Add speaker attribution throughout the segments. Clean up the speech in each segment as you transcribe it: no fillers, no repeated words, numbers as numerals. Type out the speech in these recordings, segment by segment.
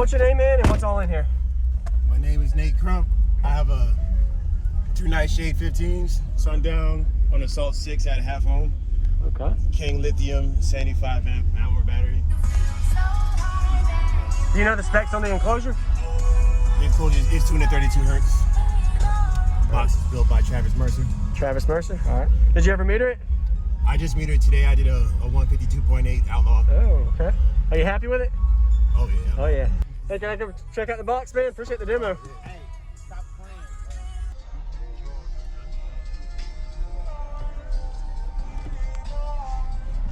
Speaker 1: what's your name, man, and what's all in here?
Speaker 2: My name is Nate Crump. I have a 2 Nightshade 15s, Sundown on Assault 6 at half ohm.
Speaker 1: Okay.
Speaker 2: King Lithium 75 amp hour battery.
Speaker 1: Do you know the specs on the enclosure?
Speaker 2: The enclosure is 232 hertz. Box is built by Travis Mercer.
Speaker 1: Travis Mercer, all right. Did you ever meter it?
Speaker 2: I just metered it today. I did a 152.8 Outlaw.
Speaker 1: Oh, okay. Are you happy with it?
Speaker 2: Oh yeah.
Speaker 1: Oh yeah. Hey, can I come check out the box, man? Appreciate the demo.
Speaker 2: Hey, stop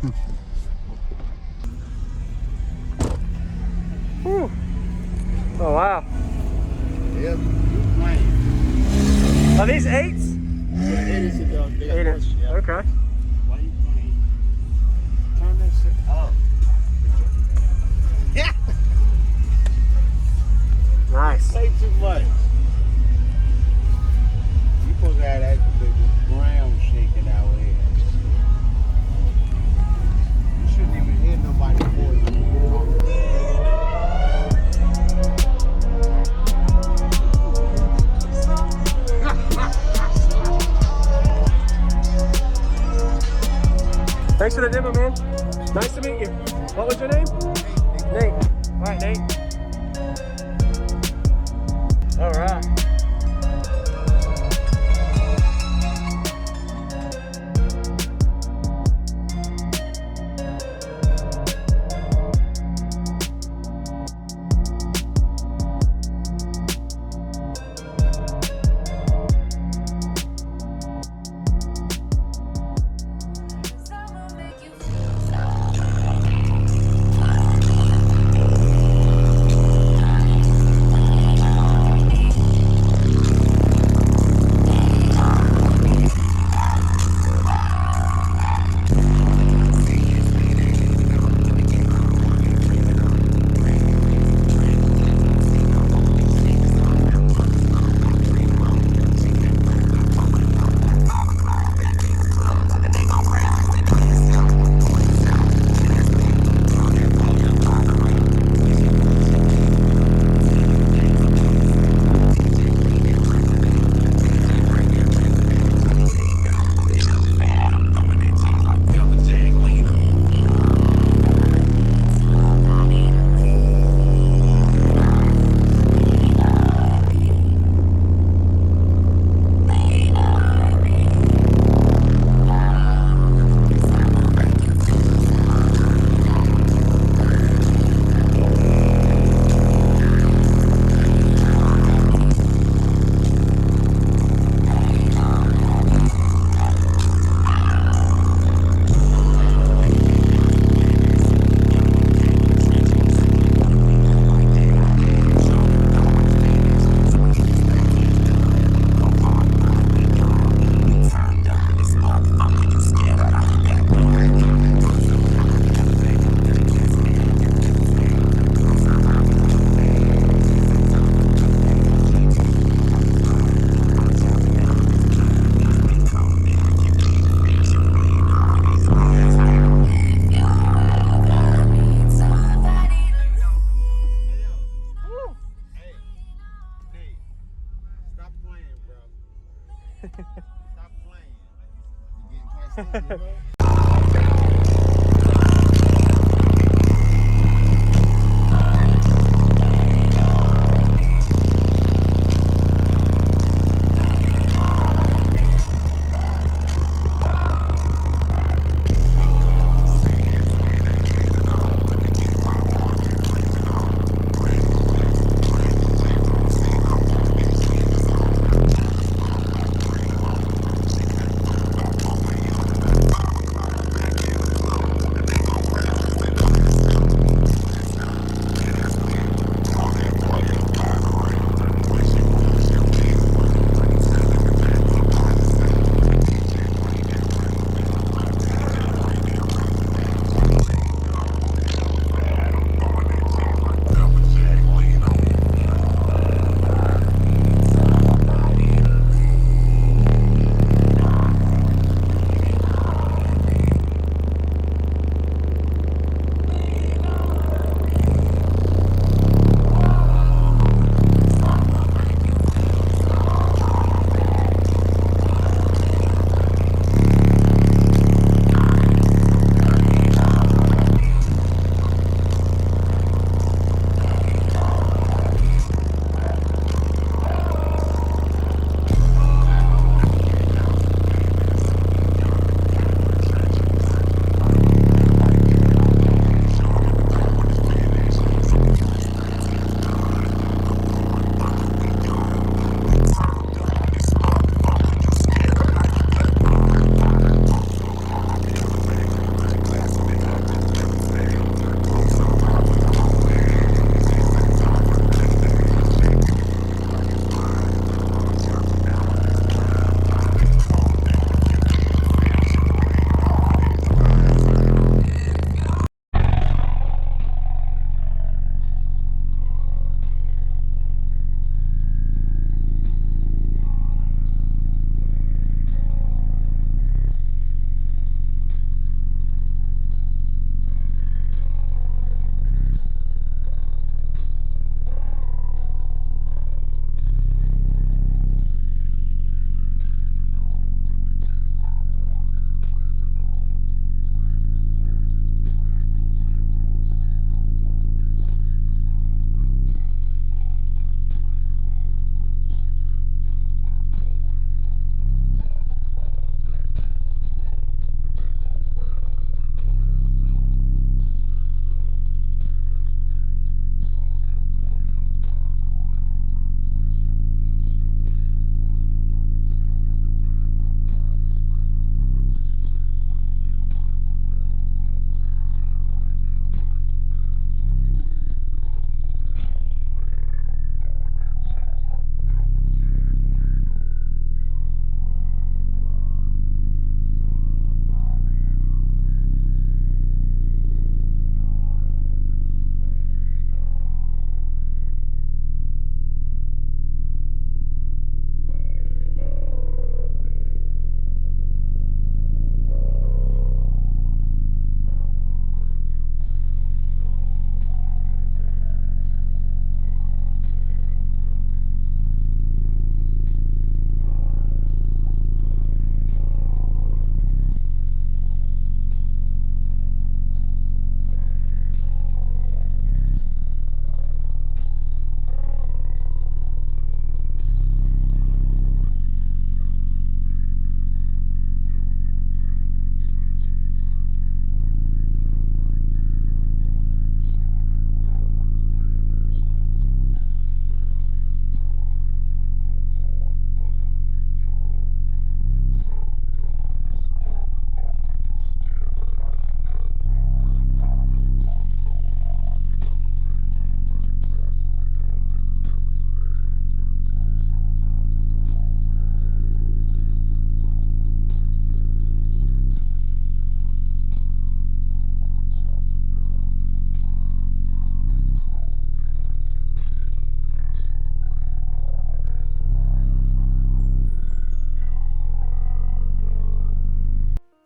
Speaker 2: playing,
Speaker 1: Whew. Oh wow.
Speaker 2: Yep, you're playing.
Speaker 1: Are these 8s?
Speaker 2: Yeah, 8 is a dog.
Speaker 1: 8-inch.
Speaker 2: Yeah.
Speaker 1: Okay.
Speaker 2: Why are you playing? Turn that shit up. Yeah.
Speaker 1: Nice.
Speaker 2: Say too much. You supposed to have that big ground shaking out here. You shouldn't even hear nobody's voice.
Speaker 1: Thanks for the demo, man. Nice to meet you. What was your name? Nate. All right, Nate. All right.
Speaker 2: Stop playing. You getting past it,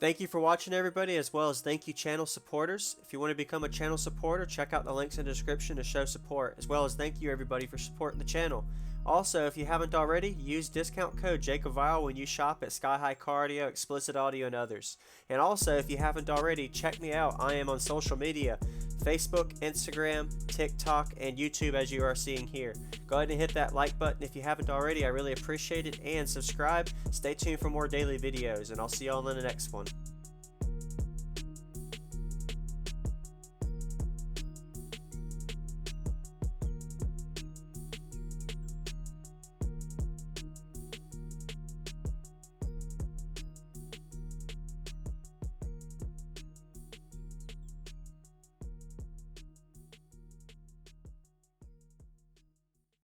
Speaker 3: Thank you for watching, everybody, as well as thank you channel supporters. If you want to become a channel supporter, check out the links in the description to show support, as well as thank you everybody for supporting the channel. Also, if you haven't already, use discount code JacobViral when you shop at SkyHigh Cardio, Explicit Audio, and others. And also, if you haven't already, check me out. I am on social media, Facebook, Instagram, TikTok, and YouTube, as you are seeing here. Go ahead and hit that like button if you haven't already. I really appreciate it. And subscribe. Stay tuned for more daily videos, and I'll see y'all in the next one.